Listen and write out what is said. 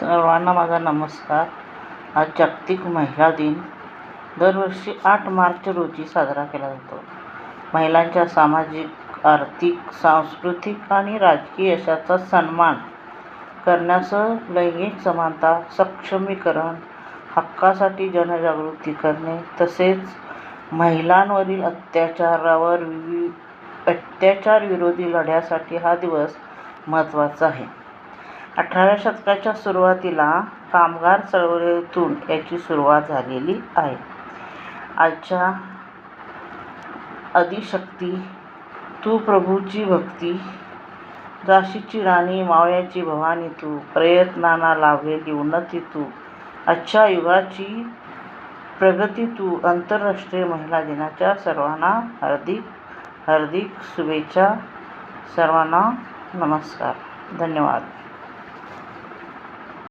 सर्वांना माझा नमस्कार. आज जागतिक महिला दिन दरवर्षी 8 मार्च रोजी साजरा केला जातो. महिलांच्या सामाजिक, आर्थिक, सांस्कृतिक आणि राजकीय यशाचा सन्मान करण्यासह लैंगिक समानता, सक्षमीकरण, हक्कासाठी जनजागृती करणे तसेच महिलांवरील अत्याचार विरोधी लढ्यासाठी हा दिवस महत्त्वाचा आहे. 18व्या शतकाच्या सुरुवातीला कामगार चळवळीतून याची सुरुवात झालेली आहे. आजच्या आदिशक्ती तू, प्रभूची भक्ती, झाशीची राणी, मावळ्याची भवानी तू, प्रयत्नांना लाभलेली उन्नती तू, आजच्या युगाची प्रगती तू. आंतरराष्ट्रीय महिला दिनाच्या सर्वांना हार्दिक शुभेच्छा. सर्वांना नमस्कार. धन्यवाद.